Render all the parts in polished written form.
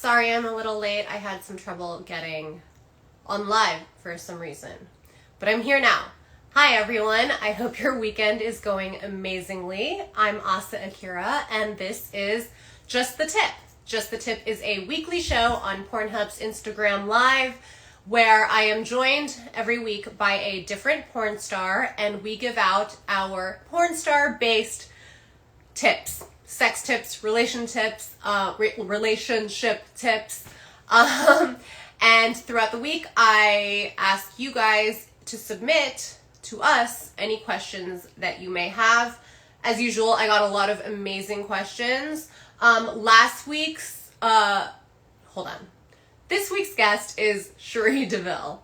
Sorry I'm a little late. I had some trouble getting on live for some reason. But I'm here now. Hi everyone. I hope your weekend is going amazingly. I'm Akira and this is Just the Tip. Just the Tip is a weekly show on Pornhub's Instagram Live where I am joined every week by a different porn star and we give out our porn star based tips. Sex tips, relationship tips. And throughout the week, I ask you guys to submit to us any questions that you may have. As usual, I got a lot of amazing questions. This week's guest is CherieDeville.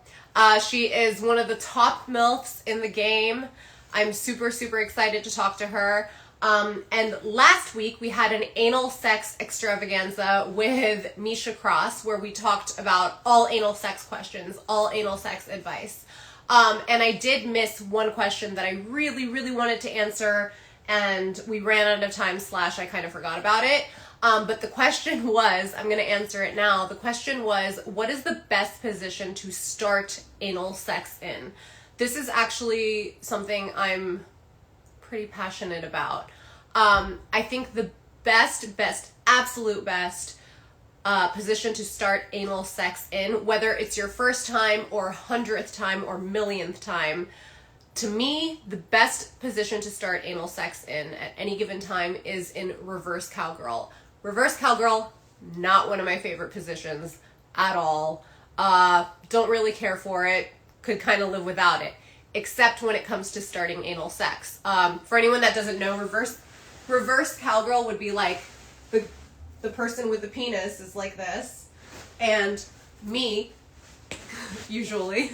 She is one of the top MILFs in the game. I'm super, super excited to talk to her. And last week we had an anal sex extravaganza with Misha Cross where we talked about all anal sex questions, all anal sex advice. And I did miss one question that I really, really wanted to answer and we ran out of time / I kind of forgot about it. But the question was, I'm going to answer it now. The question was, what is the best position to start anal sex in? This is actually something I'm pretty passionate about. I think the absolute best position to start anal sex in, whether it's your first time or 100th time or millionth time, to me, the best position to start anal sex in at any given time is in reverse cowgirl. Reverse cowgirl, not one of my favorite positions at all. Don't really care for it, could kind of live without it. Except when it comes to starting anal sex. For anyone that doesn't know, reverse cowgirl would be like the person with the penis is like this, and me, usually,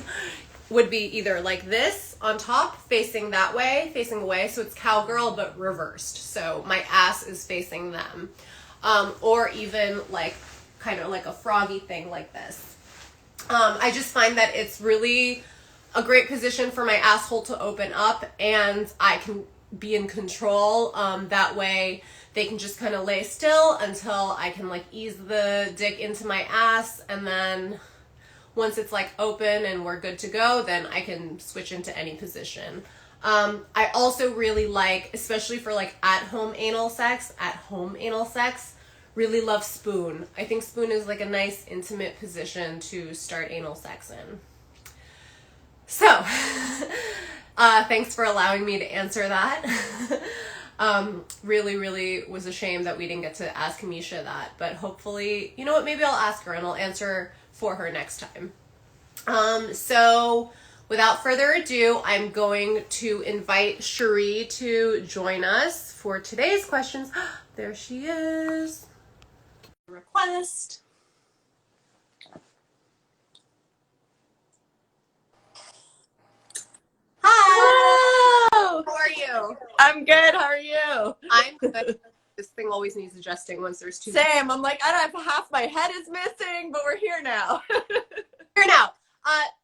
would be either like this on top, facing that way, facing away, so it's cowgirl but reversed. So my ass is facing them. Or even like kind of like a froggy thing like this. I just find that it's really a great position for my asshole to open up and I can be in control. That way they can just kind of lay still until I can like ease the dick into my ass, and then once it's like open and we're good to go, then I can switch into any position. I also really like, especially for like at-home anal sex, really love spoon. I think spoon is like a nice intimate position to start anal sex in. So, thanks for allowing me to answer that. Really, really was a shame that we didn't get to ask Misha that, but hopefully, you know what, maybe I'll ask her and I'll answer for her next time. So without further ado, I'm going to invite Cherie to join us for today's questions. There she is. Request. Hi. Hello. How are you? I'm good. How are you? I'm good. This thing always needs adjusting once there's two. Same. I'm like, I don't have half my head is missing, but we're here now. Here now.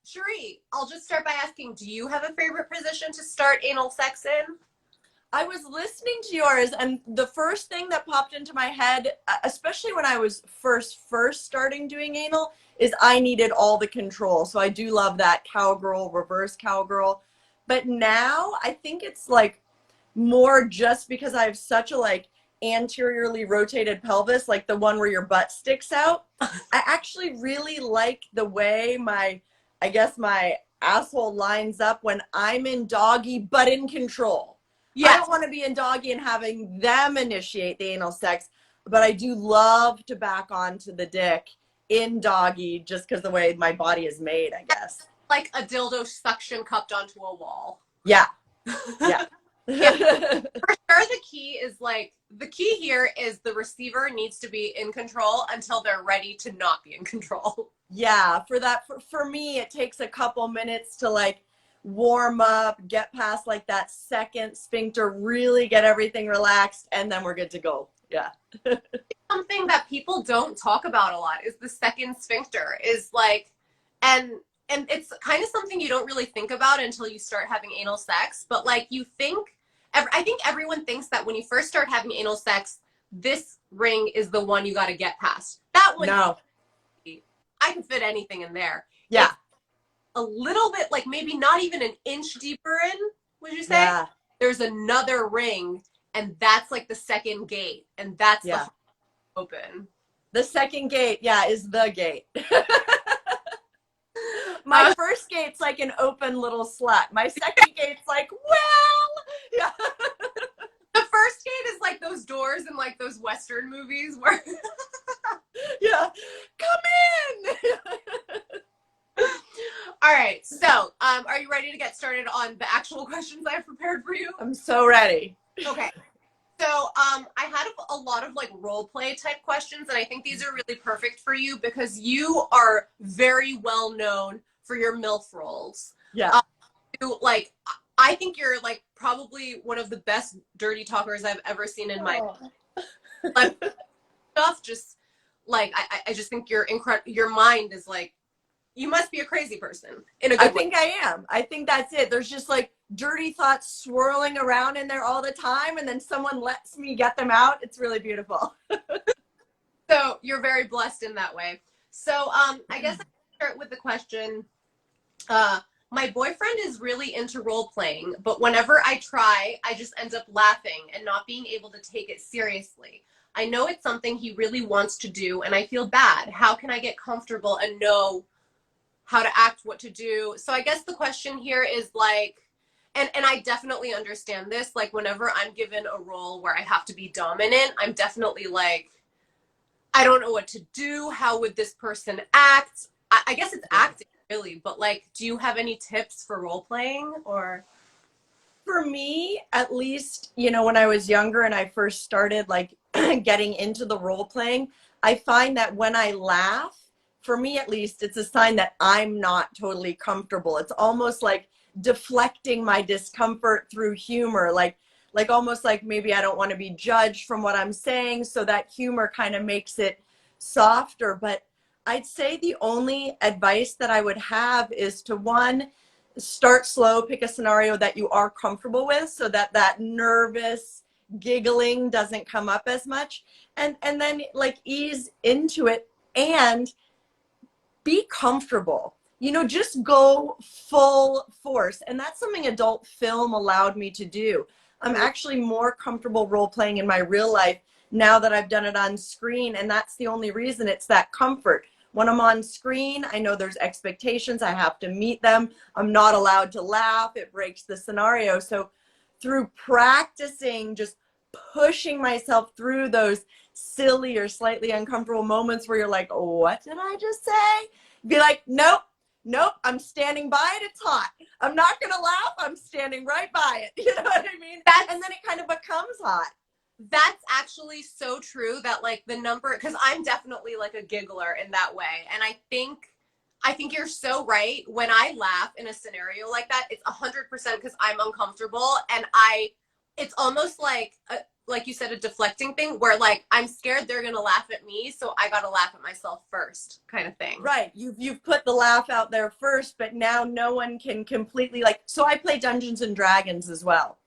Cherie, I'll just start by asking, do you have a favorite position to start anal sex in? I was listening to yours, and the first thing that popped into my head, especially when I was first starting doing anal, is I needed all the control. So I do love that cowgirl, reverse cowgirl. But now I think it's like more just because I have such a like anteriorly rotated pelvis, like the one where your butt sticks out. I actually really like the way my asshole lines up when I'm in doggy but in control. Yes. I don't want to be in doggy and having them initiate the anal sex, but I do love to back onto the dick in doggy just because the way my body is made, I guess. Like a dildo suction cupped onto a wall. Yeah. Yeah. Yeah. For sure, the key here is the receiver needs to be in control until they're ready to not be in control. Yeah, for me, it takes a couple minutes to like warm up, get past like that second sphincter, really get everything relaxed, and then we're good to go. Yeah. Something that people don't talk about a lot is the second sphincter is like, and it's kind of something you don't really think about until you start having anal sex, but like I think everyone thinks that when you first start having anal sex, this ring is the one you got to get past. That one, No. I can fit anything in there. Yeah. It's a little bit like maybe not even an inch deeper in, would you say? Yeah. There's another ring, and that's like the second gate, and that's Yeah. the open. The second gate, yeah, is the gate. My first gate's like an open little slut. My second gate's like, well, yeah. The first gate is like those doors in like those Western movies where Yeah, come in. All right, so are you ready to get started on the actual questions I have prepared for you? I'm so ready. Okay. So I had a lot of like role play type questions, and I think these are really perfect for you because you are very well known for your MILF roles. Yeah. Like, I think you're like probably one of the best dirty talkers I've ever seen in my life. Stuff just like I just think you're incredible. Your mind is like, you must be a crazy person in a good way. I think I am. I think that's it. There's just like dirty thoughts swirling around in there all the time, and then someone lets me get them out. It's really beautiful. So you're very blessed in that way. So I guess I'll start with the question. My boyfriend is really into role playing, but whenever I try, I just end up laughing and not being able to take it seriously. I know it's something he really wants to do, and I feel bad. How can I get comfortable and know how to act, what to do? So I guess the question here is like, and I definitely understand this, like whenever I'm given a role where I have to be dominant, I'm definitely like, I don't know what to do. How would this person act? I guess it's acting really, but like, do you have any tips for role playing or? For me, at least, you know, when I was younger and I first started like getting into the role playing, I find that when I laugh, for me at least, it's a sign that I'm not totally comfortable. It's almost like deflecting my discomfort through humor, like almost like maybe I don't want to be judged from what I'm saying, so that humor kind of makes it softer. But I'd say the only advice that I would have is to, one, start slow, pick a scenario that you are comfortable with so that that nervous giggling doesn't come up as much, and then like ease into it and be comfortable. You know, just go full force. And that's something adult film allowed me to do. I'm actually more comfortable role playing in my real life now that I've done it on screen. And that's the only reason. It's that comfort. When I'm on screen, I know there's expectations. I have to meet them. I'm not allowed to laugh. It breaks the scenario. So through practicing, just pushing myself through those silly or slightly uncomfortable moments where you're like, what did I just say? Be like, nope, I'm standing by it. It's hot. I'm not going to laugh. I'm standing right by it. You know what I mean? And then it kind of becomes hot. That's actually so true that like the number, because I'm definitely like a giggler in that way. And I think you're so right. When I laugh in a scenario like that, it's 100% because I'm uncomfortable, and it's almost like you said, a deflecting thing where like I'm scared they're gonna laugh at me, so I gotta laugh at myself first, kind of thing. Right. You've put the laugh out there first, but now no one can completely like. So I play Dungeons and Dragons as well.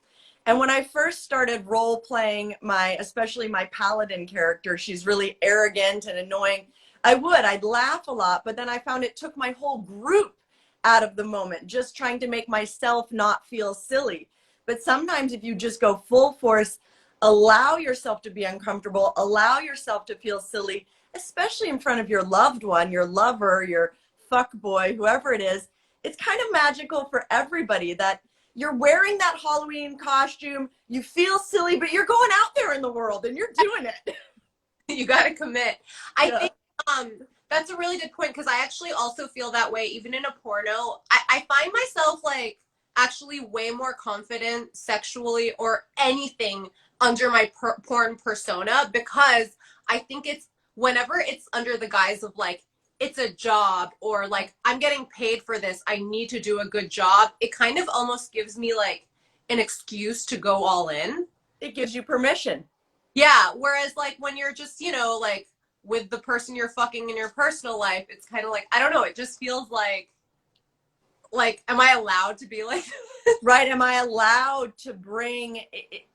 And when I first started role playing especially my paladin character, she's really arrogant and annoying. I'd laugh a lot, but then I found it took my whole group out of the moment, just trying to make myself not feel silly. But sometimes if you just go full force, allow yourself to be uncomfortable, allow yourself to feel silly, especially in front of your loved one, your lover, your fuck boy, whoever it is, it's kind of magical for everybody that you're wearing that Halloween costume, you feel silly, but you're going out there in the world and you're doing it. You got to commit. I think that's a really good point, because I actually also feel that way even in a porno. I find myself like actually way more confident sexually or anything under my porn persona, because I think it's whenever it's under the guise of like, it's a job, or like I'm getting paid for this, I need to do a good job, it kind of almost gives me like an excuse to go all in. It gives you permission. Yeah, whereas like when you're just, you know, like with the person you're fucking in your personal life, it's kind of like, I don't know, it just feels like like, am I allowed to be like Right? Am I allowed to bring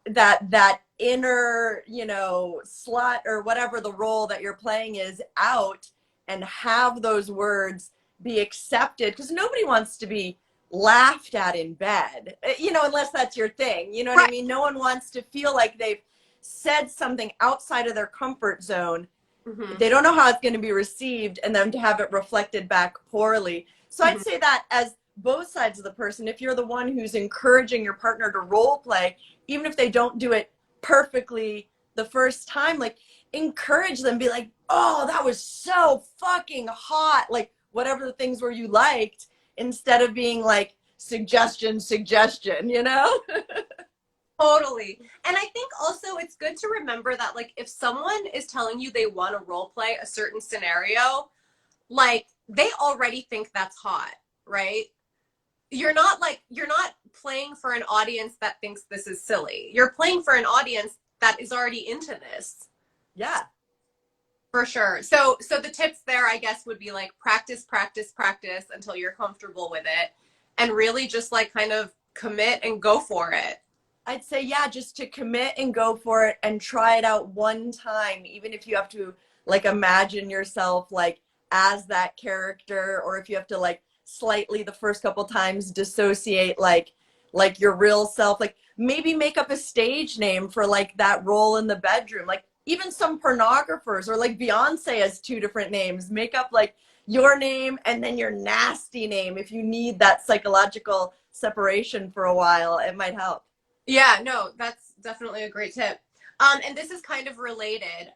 that inner, slut or whatever the role that you're playing is out and have those words be accepted? Because nobody wants to be laughed at in bed, unless that's your thing. You know what I right? mean? No one wants to feel like they've said something outside of their comfort zone. Hmm. They don't know how it's going to be received, and then to have it reflected back poorly. So I'd say that as both sides of the person, if you're the one who's encouraging your partner to role play, even if they don't do it perfectly the first time, like encourage them, be like, oh, that was so fucking hot, like whatever the things were you liked, instead of being like suggestion. Totally. And I think also it's good to remember that, like, if someone is telling you they want to role play a certain scenario, like, they already think that's hot, right? You're not playing for an audience that thinks this is silly. You're playing for an audience that is already into this. Yeah. For sure. So the tips there, I guess, would be like practice, practice, practice until you're comfortable with it, and really just like kind of commit and go for it. I'd say, yeah, just to commit and go for it and try it out one time, even if you have to like imagine yourself like as that character, or if you have to like slightly the first couple times dissociate like your real self, like maybe make up a stage name for like that role in the bedroom. Like even some pornographers, or like Beyonce has 2 different names. Make up like your name and then your nasty name if you need that psychological separation for a while. It might help. Yeah, no, that's definitely a great tip. And this is kind of related.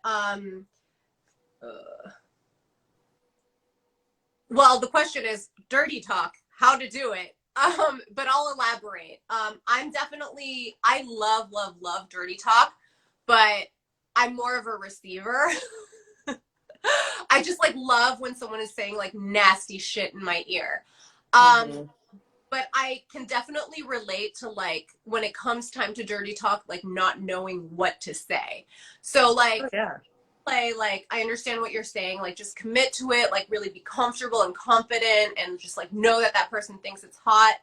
Well, the question is dirty talk, how to do it. But I'll elaborate. I love, love, love dirty talk, but I'm more of a receiver. I just like love when someone is saying like nasty shit in my ear. Mm-hmm. But I can definitely relate to like when it comes time to dirty talk, like not knowing what to say. So like Oh, yeah. play, like I understand what you're saying, like just commit to it, like really be comfortable and confident and just like know that that person thinks it's hot.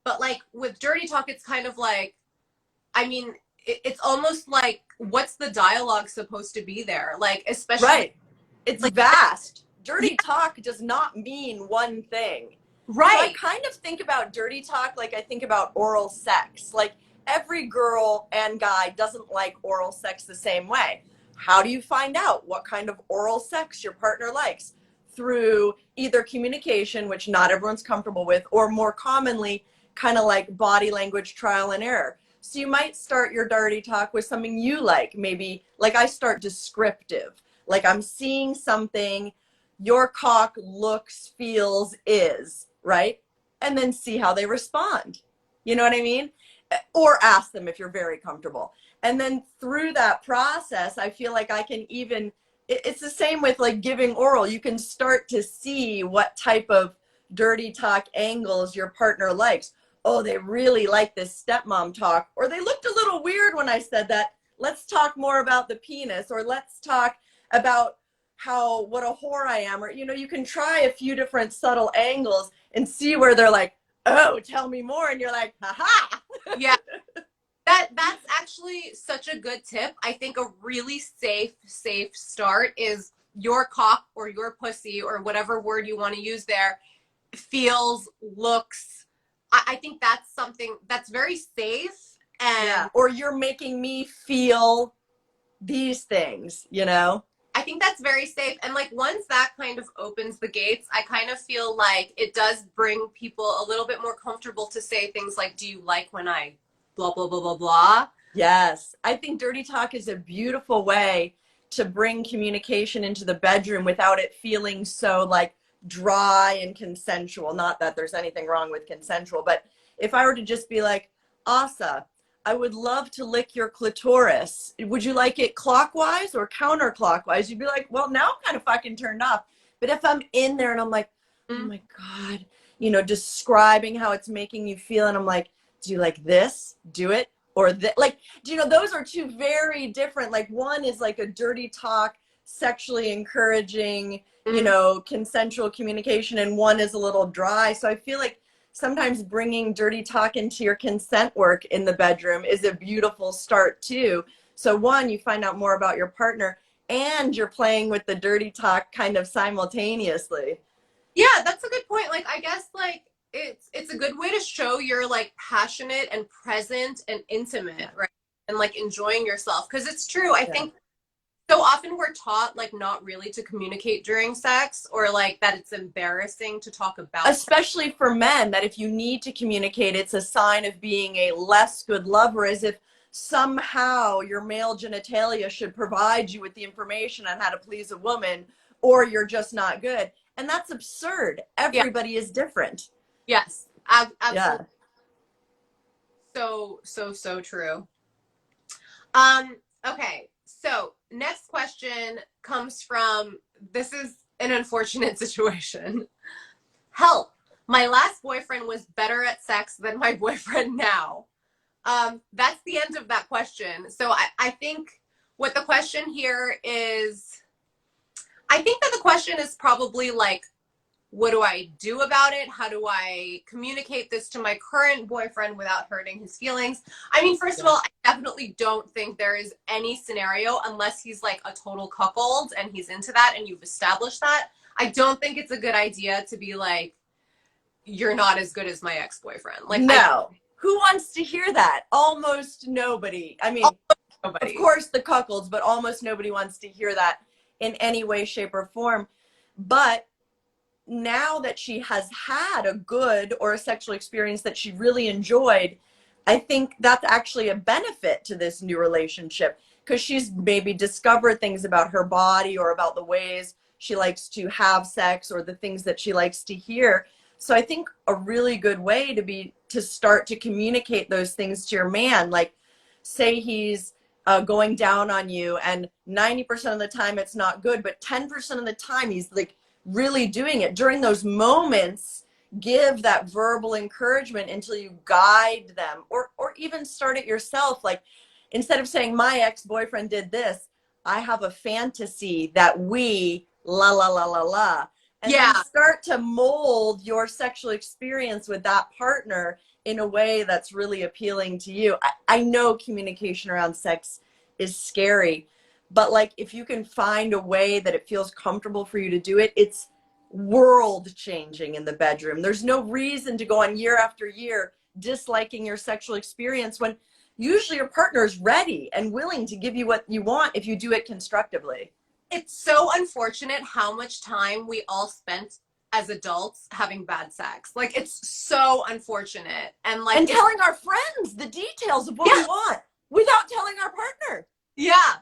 But like with dirty talk, it's kind of like, I mean, it's almost like what's the dialogue supposed to be there? Like especially Right. It's like vast. Dirty yeah, talk does not mean one thing. So I right. kind of think about dirty talk like I think about oral sex. Like every girl and guy doesn't like oral sex the same way. How do you find out what kind of oral sex your partner likes? Through either communication, which not everyone's comfortable with, or more commonly, kind of like body language trial and error. So you might start your dirty talk with something you like. Maybe like I start descriptive. Like I'm seeing something, your cock looks, feels, is, right? And then see how they respond. You know what I mean? Or ask them if you're very comfortable. And then through that process, I feel like I can even, it's the same with like giving oral. You can start to see what type of dirty talk angles your partner likes. Oh, they really like this stepmom talk, or they looked a little weird when I said that. Let's talk more about the penis, or let's talk about what a whore I am, or you can try a few different subtle angles and see where they're like, oh, tell me more, and you're like, haha. Yeah. That's actually such a good tip. I think a really safe start is your cock or your pussy or whatever word you want to use there feels, looks. I think that's something that's very safe. Yeah, And or you're making me feel these things. I think that's very safe. And like once that kind of opens the gates, I kind of feel like it does bring people a little bit more comfortable to say things like, do you like when I blah, blah, blah, blah, blah? Yes, I think dirty talk is a beautiful way to bring communication into the bedroom without it feeling so like dry and consensual. Not that there's anything wrong with consensual, but if I were to just be like, Asa, I would love to lick your clitoris. Would you like it clockwise or counterclockwise? You'd be like, well, now I'm kind of fucking turned off. But if I'm in there and I'm like, oh my God, describing how it's making you feel, and I'm like, do you like this? Do it. Or like, those are 2 very different, like one is like a dirty talk, sexually encouraging, consensual communication, and one is a little dry. So I feel like sometimes bringing dirty talk into your consent work in the bedroom is a beautiful start too. So one, you find out more about your partner and you're playing with the dirty talk kind of simultaneously. Yeah, that's a good point. Like, I guess like it's a good way to show you're like passionate and present and intimate, right? And like enjoying yourself. Because it's true. I think so often we're taught like not really to communicate during sex, or like that it's embarrassing to talk about sex. Especially for men, that if you need to communicate, it's a sign of being a less good lover, as if somehow your male genitalia should provide you with the information on how to please a woman, or you're just not good. And that's absurd. Yeah. Everybody is different. Yes. Absolutely. Yeah. So true. Okay. So next question comes from, this is an unfortunate situation. Help. My last boyfriend was better at sex than my boyfriend now. That's the end of that question. So I think what the question here is, I think that the question is probably like, what do I do about it? How do I communicate this to my current boyfriend without hurting his feelings? I mean, first of all, I definitely don't think there is any scenario, unless he's like a total cuckold and he's into that and you've established that. I don't think it's a good idea to be like, you're not as good as my ex-boyfriend. Like, no. Who wants to hear that? Almost nobody. I mean, nobody. Of course the cuckolds, but almost nobody wants to hear that in any way, shape, or form. But now that she has had a good or a sexual experience that she really enjoyed, I think that's actually a benefit to this new relationship, because she's maybe discovered things about her body or about the ways she likes to have sex or the things that she likes to hear. So I think a really good way to start to communicate those things to your man, like say he's going down on you and 90% of the time it's not good, but 10% of the time he's like really doing it. During those moments, give that verbal encouragement until you guide them, or even start it yourself. Like, instead of saying my ex-boyfriend did this, I have a fantasy that we la la la la la, and then start to mold your sexual experience with that partner in a way that's really appealing to you. I know communication around sex is scary, but like, if you can find a way that it feels comfortable for you to do it, it's world changing in the bedroom. There's no reason to go on year after year disliking your sexual experience when usually your partner is ready and willing to give you what you want if you do it constructively. It's so unfortunate how much time we all spent as adults having bad sex. Like, it's so unfortunate. And like, telling our friends the details of what we want without telling our partner. Yeah,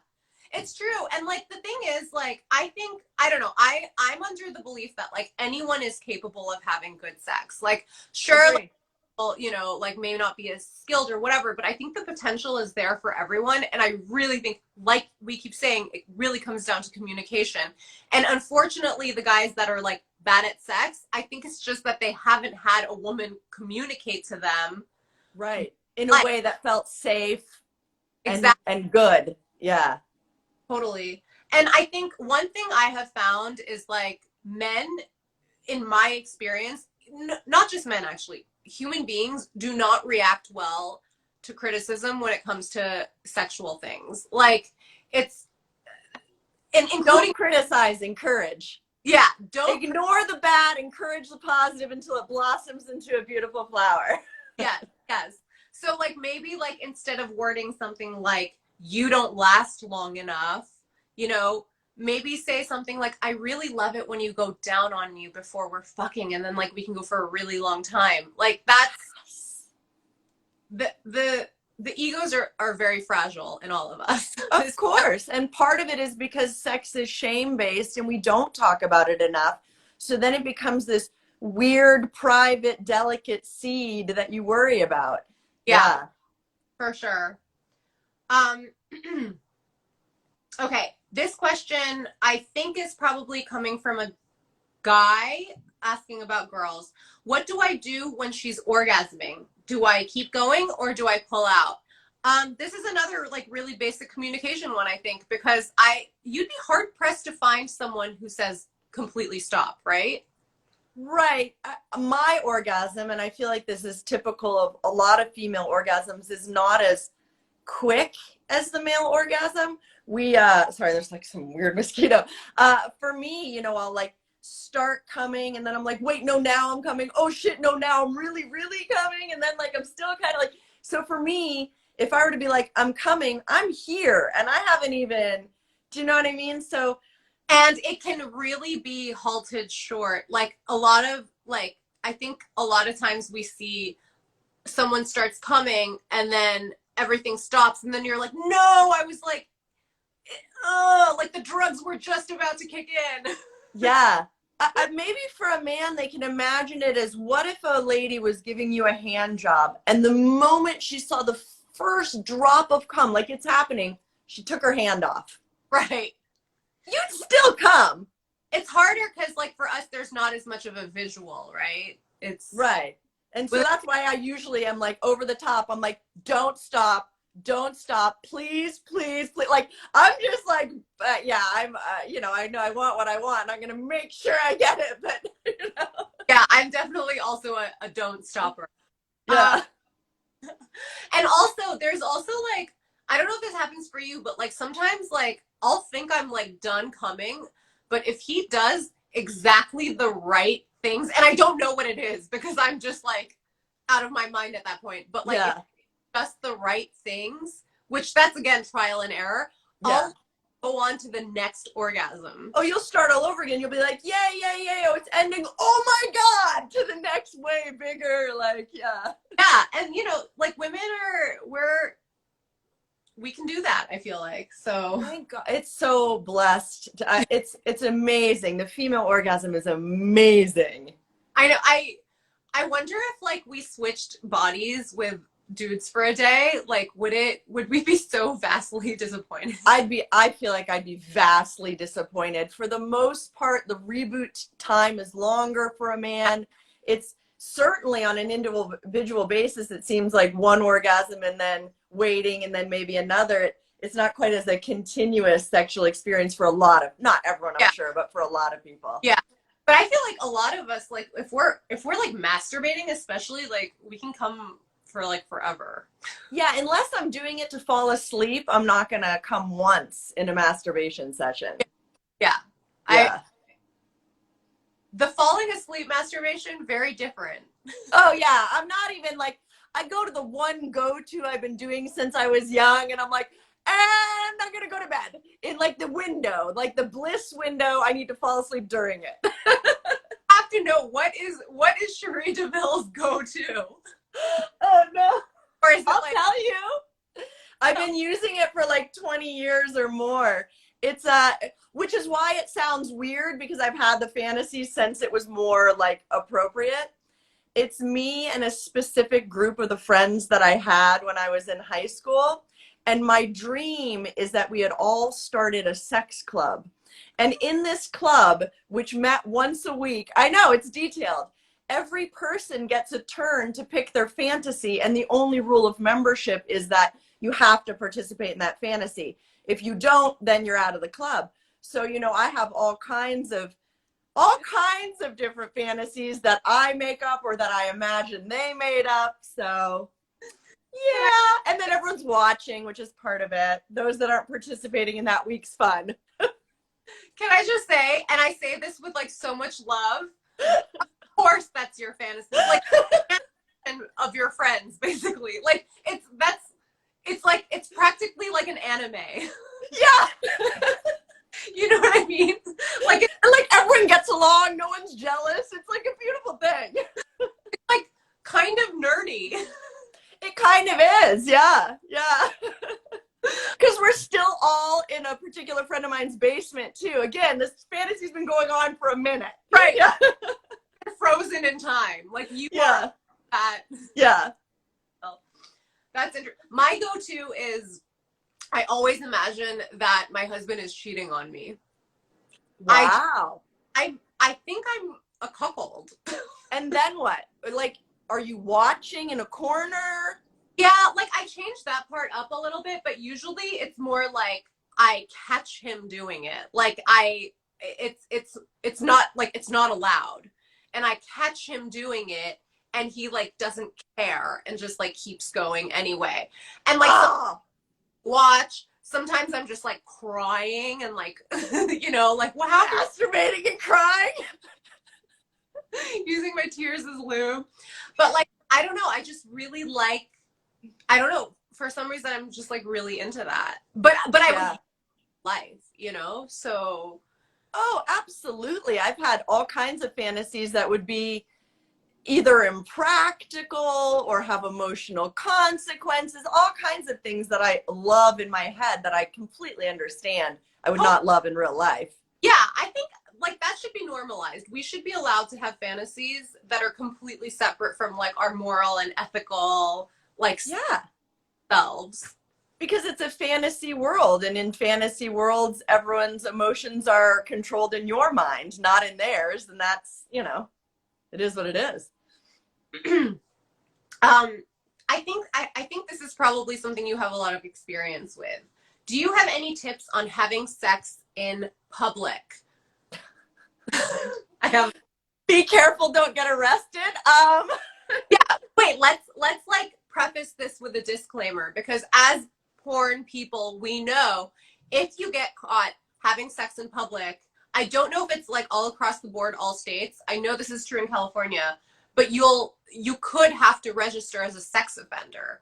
it's true. And like, the thing is, like, I think, I don't know, I'm under the belief that like anyone is capable of having good sex. Like, sure, like, you know, like may not be as skilled or whatever, but I think the potential is there for everyone. And I really think, like we keep saying, it really comes down to communication. And unfortunately, the guys that are like bad at sex, I think it's just that they haven't had a woman communicate to them. Right. In a way that felt safe and good. Yeah. Totally. And I think one thing I have found is like men, in my experience, not just men actually, human beings do not react well to criticism when it comes to sexual things. Like, it's including, don't criticize, encourage. Yeah, don't ignore the bad, encourage the positive until it blossoms into a beautiful flower. Yes. So like, maybe like instead of wording something like you don't last long enough, you know, maybe say something like, I really love it when you go down on me before we're fucking, and then like we can go for a really long time. Like, that's the egos are very fragile in all of us. Of course. And part of it is because sex is shame-based and we don't talk about it enough. So then it becomes this weird, private, delicate seed that you worry about. Yeah. For sure. Okay, this question I think is probably coming from a guy asking about girls. What do I do when she's orgasming? Do I keep going or do I pull out? This is another like really basic communication one, I think, because you'd be hard pressed to find someone who says completely stop, right? Right. My orgasm, and I feel like this is typical of a lot of female orgasms, is not as quick as the male orgasm. We sorry, there's like some weird mosquito. For me, I'll like start coming and then I'm like, wait, no, now I'm coming. Oh shit, no, now I'm really, really coming. And then like I'm still kind of like, so for me, if I were to be like, I'm coming, I'm here and I haven't even, do you know what I mean? So And it can really be halted short. Like a lot of like I think a lot of times we see someone starts coming and then everything stops and then you're like, no, I was like, oh, like the drugs were just about to kick in. yeah. Maybe for a man, they can imagine it as, what if a lady was giving you a hand job and the moment she saw the first drop of cum, like it's happening, she took her hand off. Right. You'd still come. It's harder because like for us, there's not as much of a visual, right? It's right. And so that's why I usually am like over the top. I'm like, don't stop. Don't stop. Please, please, please. Like, I'm just like, yeah, I'm, I know I want what I want. And I'm going to make sure I get it. But, Yeah, I'm definitely also a don't stopper. Yeah. And also, there's also like, I don't know if this happens for you, but like sometimes like I'll think I'm like done coming, but if he does exactly the right things, and I don't know what it is because I'm just like out of my mind at that point, but like just the right things, which that's again trial and error, I'll go on to the next orgasm. Oh, you'll start all over again. You'll be like, yay, yay, yay. Oh, it's ending. Oh my God. To the next way bigger. Like, yeah. Yeah. And like women we can do that, I feel like. So thank God. It's so blessed. It's amazing. The female orgasm is amazing. I know. I wonder if like we switched bodies with dudes for a day, like would we be so vastly disappointed? I feel like I'd be vastly disappointed. For the most part, the reboot time is longer for a man. It's certainly on an individual basis, it seems like one orgasm and then waiting and then maybe another. It's not quite as a continuous sexual experience for a lot of, not everyone, I'm sure, but for a lot of people. Yeah. But I feel like a lot of us, like if we're like masturbating, especially, like we can come for like forever. Yeah, unless I'm doing it to fall asleep, I'm not gonna come once in a masturbation session. Yeah. The falling asleep masturbation, very different. Oh yeah, I'm not even like, I go to the one go-to I've been doing since I was young, and I'm like, and I'm gonna go to bed in like the window, like the bliss window. I need to fall asleep during it. I have to know what is CherieDeville's go-to. Oh no! Or is it I'll like, tell you. I've been using it for like 20 years or more. It's which is why it sounds weird, because I've had the fantasy since it was more like appropriate. It's me and a specific group of the friends that I had when I was in high school. And my dream is that we had all started a sex club. And in this club, which met once a week, I know it's detailed, every person gets a turn to pick their fantasy. And the only rule of membership is that you have to participate in that fantasy. If you don't, then you're out of the club. So, I have all kinds of different fantasies that I make up or that I imagine they made up. So yeah. And then everyone's watching, which is part of it. Those that aren't participating in that week's fun. Can I just say, and I say this with like so much love, of course that's your fantasy. Like and of your friends, basically. Like it's practically like an anime. Yeah. You know what I mean? Like everyone gets along, no one's jealous. It's like a beautiful thing. It's like kind of nerdy. It kind of is, yeah. Yeah. Because we're still all in a particular friend of mine's basement too. Again, this fantasy's been going on for a minute. Right. Yeah. Frozen in time. Like you are that. Yeah. Well, that's interesting. My go-to is I always imagine that my husband is cheating on me. Wow. I think I'm a cuckold. And then what? Like, are you watching in a corner? Yeah, like I changed that part up a little bit, but usually it's more like I catch him doing it. Like it's not like it's not allowed. and I catch him doing it and he like doesn't care and just like keeps going anyway. And like watch, sometimes I'm just like crying and like you know, like what happened? Masturbating and crying. Using my tears as lube. But like I don't know, I just really like, I don't know, for some reason I'm just like really into that. But I would life, you know? So oh, absolutely. I've had all kinds of fantasies that would be either impractical or have emotional consequences, all kinds of things that I love in my head that I completely understand I would not love in real life. Yeah, I think like that should be normalized. We should be allowed to have fantasies that are completely separate from like our moral and ethical like selves. Because it's a fantasy world, and in fantasy worlds everyone's emotions are controlled in your mind, not in theirs, and that's, you know, it is what it is. I think this is probably something you have a lot of experience with. Do you have any tips on having sex in public? I have. Be careful, don't get arrested. Yeah, wait, let's like preface this with a disclaimer, because as porn people, we know if you get caught having sex in public, I don't know if it's like all across the board, all states. I know this is true in California, but you could have to register as a sex offender.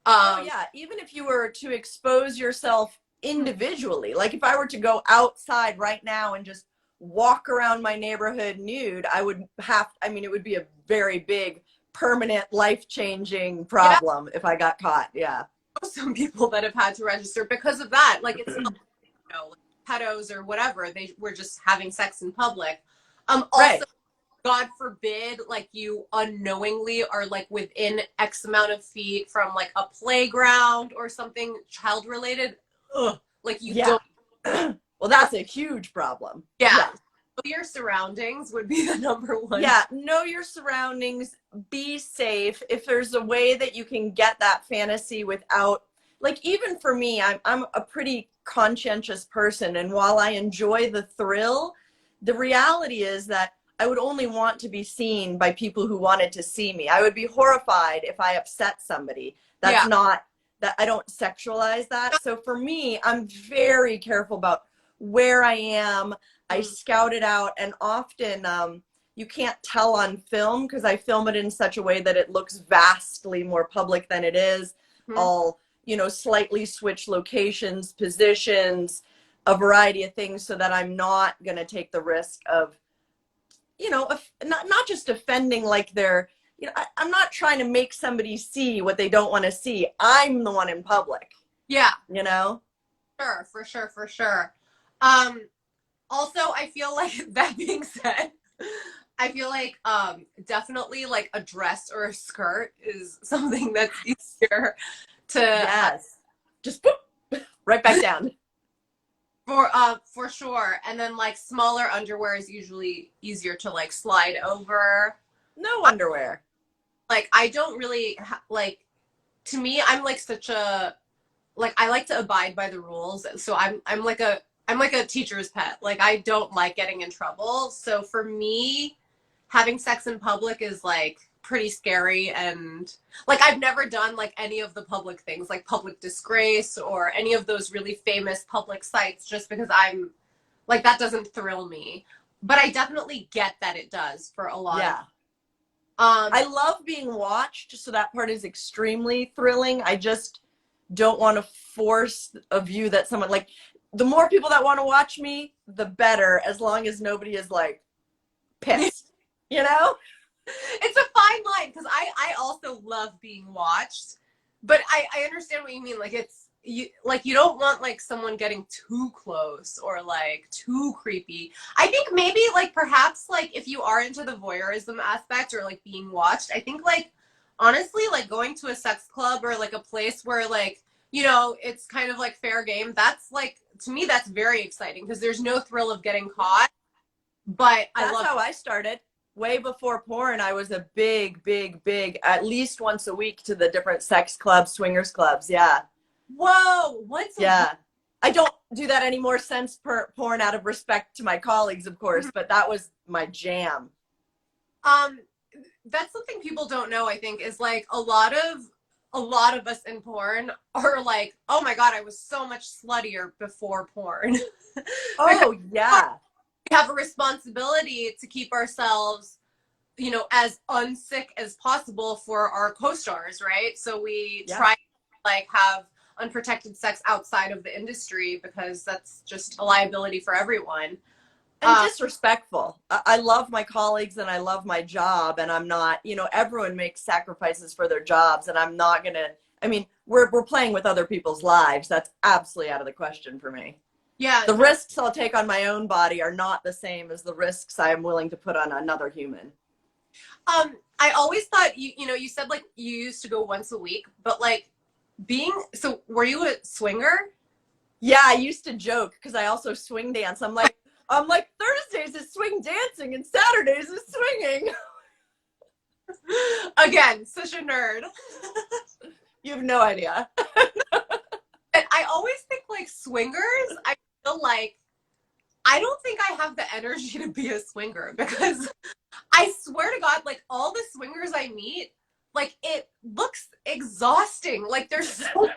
Oh yeah, even if you were to expose yourself individually, like if I were to go outside right now and just walk around my neighborhood nude, I would have, I mean, it would be a very big, permanent, life-changing problem if I got caught. Yeah. Some people that have had to register because of that. Like it's not, you know, like pedos or whatever. They were just having sex in public. Also, God forbid, like you unknowingly are like within X amount of feet from like a playground or something child related. Ugh, like you don't. Well, that's a huge problem. Yeah. Know your surroundings would be the number one. Yeah. Know your surroundings. Be safe. If there's a way that you can get that fantasy without, like, even for me, I'm a pretty conscientious person. And while I enjoy the thrill, the reality is that I would only want to be seen by people who wanted to see me. I would be horrified if I upset somebody. That's not, that I don't sexualize that. So for me, I'm very careful about where I am. I scout it out, and often you can't tell on film because I film it in such a way that it looks vastly more public than it is. I'll, you know, slightly switch locations, positions, a variety of things so that I'm not going to take the risk of, you know, not just offending, like they're, you know, I'm not trying to make somebody see what they don't want to see. I'm the one in public. Yeah. You know? Sure, for sure, for sure. Also, I feel like, that being said, I feel like definitely like a dress or a skirt is something that's easier to just boop, right back down. For sure. And then like smaller underwear is usually easier to like slide over. No underwear. Like I don't really like, to me, I'm like such a, like I like to abide by the rules. So I'm like a teacher's pet. Like I don't like getting in trouble. So for me, having sex in public is like pretty scary, and like I've never done like any of the public things, like Public Disgrace or any of those really famous public sites, just because I'm like, that doesn't thrill me. But I definitely get that it does for a lot of I love being watched, so that part is extremely thrilling. I just don't want to force a view that someone, like, the more people that want to watch me, the better, as long as nobody is like pissed, you know? It's a fine line, because I also love being watched, but I understand what you mean. Like it's, you don't want like someone getting too close or like too creepy. I think maybe like perhaps like if you are into the voyeurism aspect or like being watched, I think like honestly like going to a sex club or like a place where like, you know, it's kind of like fair game, that's like, to me that's very exciting because there's no thrill of getting caught. But that's how I started. Way before porn, I was a big, at least once a week to the different sex clubs, swingers clubs. Yeah. Whoa. I don't do that anymore since porn, out of respect to my colleagues, of course, but that was my jam. Um, that's something people don't know, I think, is like a lot of us in porn are like, oh my God, I was so much sluttier before porn. Because Oh, yeah. we have a responsibility to keep ourselves, as unsick as possible for our co-stars, right? So we Yeah. try to like have unprotected sex outside of the industry because that's just a liability for everyone. And disrespectful. I love my colleagues and I love my job, and I'm not, everyone makes sacrifices for their jobs, and I'm not gonna. I mean, we're playing with other people's lives. That's absolutely out of the question for me. Yeah, The no, risks I'll take on my own body are not the same as the risks I am willing to put on another human. I always thought you said like you used to go once a week, but like were you a swinger? Yeah, I used to joke because I also swing dance. I'm like Thursdays is swing dancing and Saturdays is swinging. Again, such a nerd. You have no idea. And I always think like swingers, I feel like I don't think I have the energy to be a swinger because I swear to God, like all the swingers I meet, like it looks exhausting. Like they're so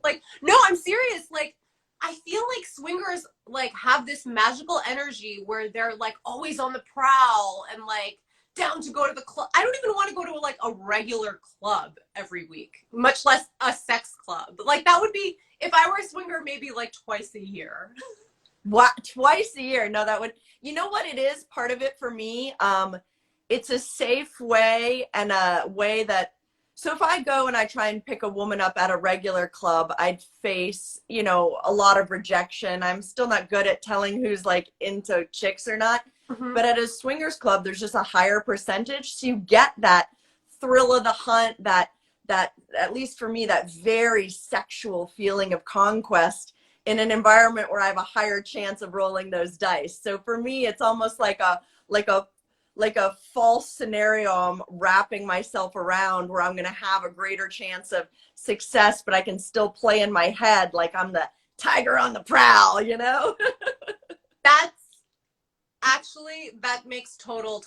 like no, I'm serious. Like I feel like swingers like have this magical energy where they're like always on the prowl and like down to go to the club. I don't even want to go to like a regular club every week, much less a sex club. Like that would be if I were a swinger, maybe like twice a year. What, twice a year? No, that would, you know what it is? Part of it for me, it's a safe way and a way that, so if I go and I try and pick a woman up at a regular club, I'd face, a lot of rejection. I'm still not good at telling who's like into chicks or not. Mm-hmm. But at a swingers club, there's just a higher percentage. So you get that thrill of the hunt, that at least for me, that very sexual feeling of conquest in an environment where I have a higher chance of rolling those dice. So for me, it's almost like a like a false scenario I'm wrapping myself around where I'm going to have a greater chance of success, but I can still play in my head like I'm the tiger on the prowl. That's actually that makes total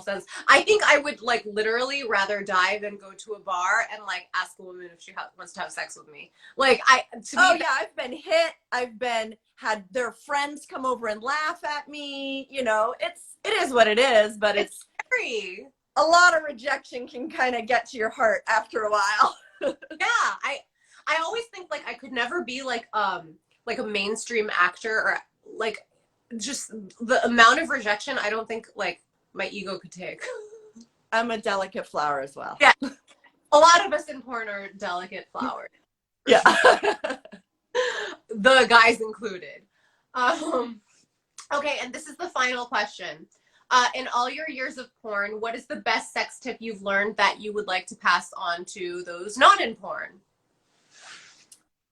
sense. I think I would like literally rather die than go to a bar and like ask a woman if she wants to have sex with me. Like to Oh me yeah, I've been hit. I've been had their friends come over and laugh at me. It is what it is, but it's it's scary. a lot of rejection can kind of get to your heart after a while. Yeah, I always think like I could never be like a mainstream actor or like just the amount of rejection I don't think like my ego could take. I'm a delicate flower as well. Yeah. A lot of us in porn are delicate flowers. Yeah. The guys included. Okay, and this is the final question. In all your years of porn, what is the best sex tip you've learned that you would like to pass on to those not in porn?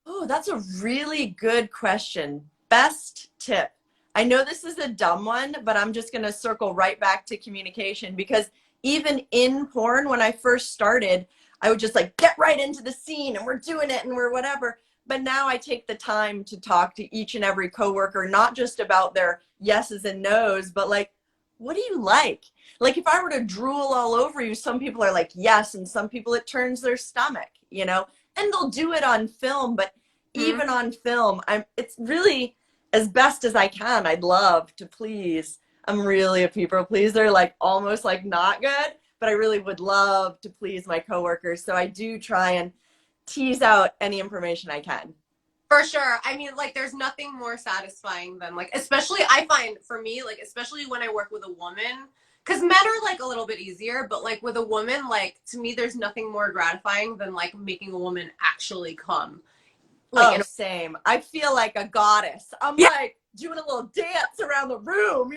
Oh, that's a really good question. Best tip. I know this is a dumb one, but I'm just going to circle right back to communication because even in porn, when I first started, I would just like get right into the scene and we're doing it and we're whatever. But now I take the time to talk to each and every coworker, not just about their yeses and nos, but like, what do you like? Like if I were to drool all over you, some people are like, yes. And some people it turns their stomach, and they'll do it on film. But even on film, it's really as best as I can. I'd love to please. I'm really a people pleaser, like almost like not good, but I really would love to please my coworkers. So I do try and tease out any information I can. For sure. I mean, like, there's nothing more satisfying than, like, especially I find for me, like, especially when I work with a woman, because men are, like, a little bit easier, but, like, with a woman, like, to me, there's nothing more gratifying than, like, making a woman actually come. Like, Same. I feel like a goddess. I'm yeah. like doing a little dance around the room.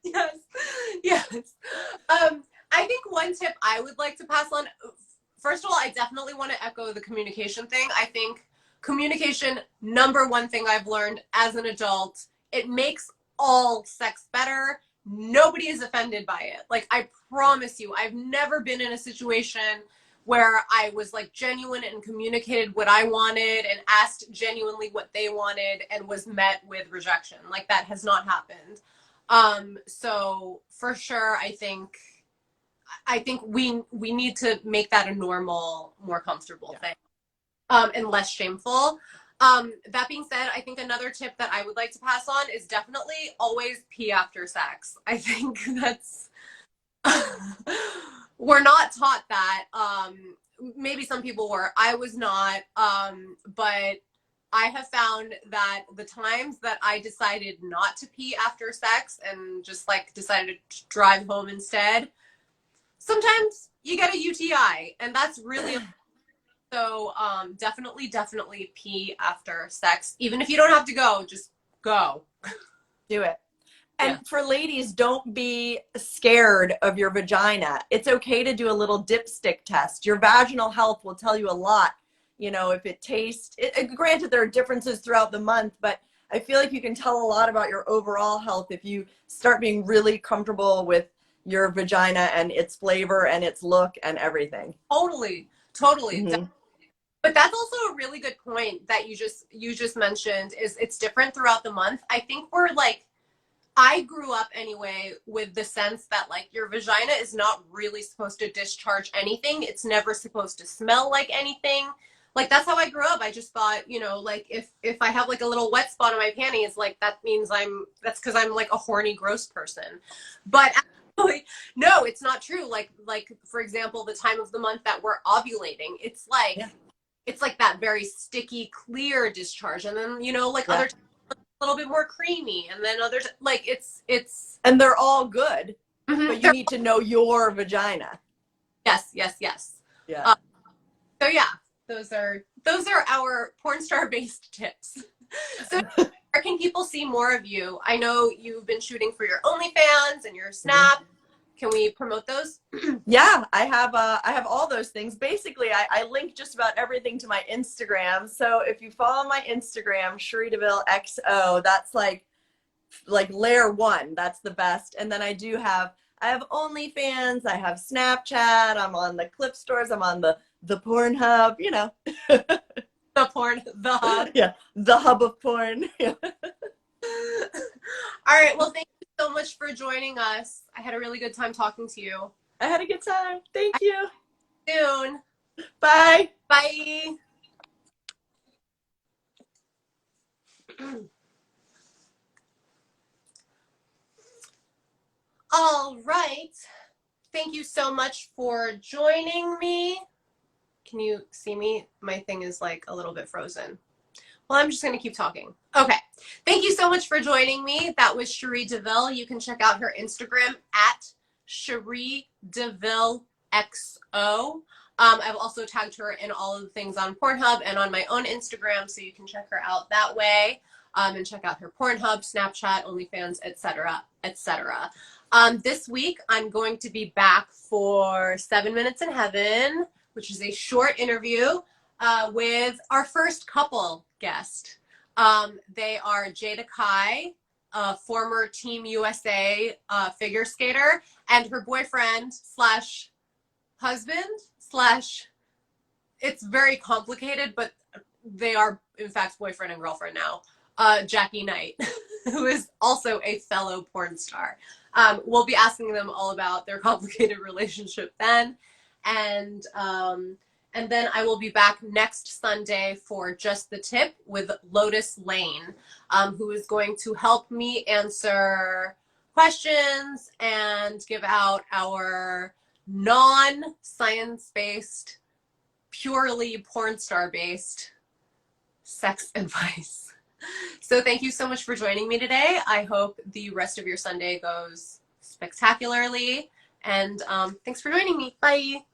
Yes. Yes. I think one tip I would like to pass on, first of all, I definitely want to echo the communication thing. I think communication, number one thing I've learned as an adult, it makes all sex better. Nobody is offended by it. Like, I promise you, I've never been in a situation where I was like genuine and communicated what I wanted and asked genuinely what they wanted and was met with rejection. Like, that has not happened. So for sure, I think we need to make that a normal, more comfortable thing, and less shameful. That being said, I think another tip that I would like to pass on is definitely always pee after sex. I think that's we're not taught that. Maybe some people were. I was not. But I have found that the times that I decided not to pee after sex and just like decided to drive home instead, sometimes you get a UTI, and that's really so. Definitely pee after sex, even if you don't have to go. Just go. Do it. And Yeah. for ladies, don't be scared of your vagina. It's okay to do a little dipstick test. Your vaginal health will tell you a lot. You know, if it tastes, granted, there are differences throughout the month, but I feel like you can tell a lot about your overall health if you start being really comfortable with your vagina and its flavor and its look and everything. Totally. Mm-hmm. But that's also a really good point that you just mentioned, is it's different throughout the month. I think we're like, I grew up anyway with the sense that like your vagina is not really supposed to discharge anything. It's never supposed to smell like anything. Like that's how I grew up. I just thought, like if I have like a little wet spot on my panties, like that means that's because I'm like a horny, gross person. But actually, no, it's not true. Like for example, the time of the month that we're ovulating, it's like it's like that very sticky, clear discharge, and then like other times a little bit more creamy, and then others like it's And they're all good, mm-hmm. but you need to know your vagina. Yes. Yeah. So yeah, those are our porn star based tips. So where can people see more of you? I know you've been shooting for your OnlyFans and your Snap. Can we promote those? Yeah, I have all those things. Basically, I link just about everything to my Instagram. So if you follow my Instagram, CherieDeville XO, that's like layer one. That's the best. And then I have OnlyFans, I have Snapchat, I'm on the clip stores, I'm on the Pornhub, The hub. Yeah, the hub of porn. Yeah. All right. Well, thank you so much for joining us. I had a really good time talking to you. I had a good time. Thank you. Soon. Bye. Bye. All right. Thank you so much for joining me. Can you see me? My thing is like a little bit frozen. Well, I'm just going to keep talking. Okay. Thank you so much for joining me. That was CherieDeville. You can check out her Instagram at CherieDeville XO. I've also tagged her in all of the things on Pornhub and on my own Instagram, so you can check her out that way, and check out her Pornhub, Snapchat, OnlyFans, etc., etc. This week, I'm going to be back for 7 Minutes in Heaven, which is a short interview with our first couple guest. They are Jada Kai, a former Team USA figure skater, and her boyfriend slash husband slash, it's very complicated, but they are in fact boyfriend and girlfriend now, Jackie Knight, who is also a fellow porn star. We'll be asking them all about their complicated relationship then. And then I will be back next Sunday for Just the Tip with Lotus Lane, who is going to help me answer questions and give out our non-science-based, purely porn star-based sex advice. So thank you so much for joining me today. I hope the rest of your Sunday goes spectacularly. And thanks for joining me. Bye.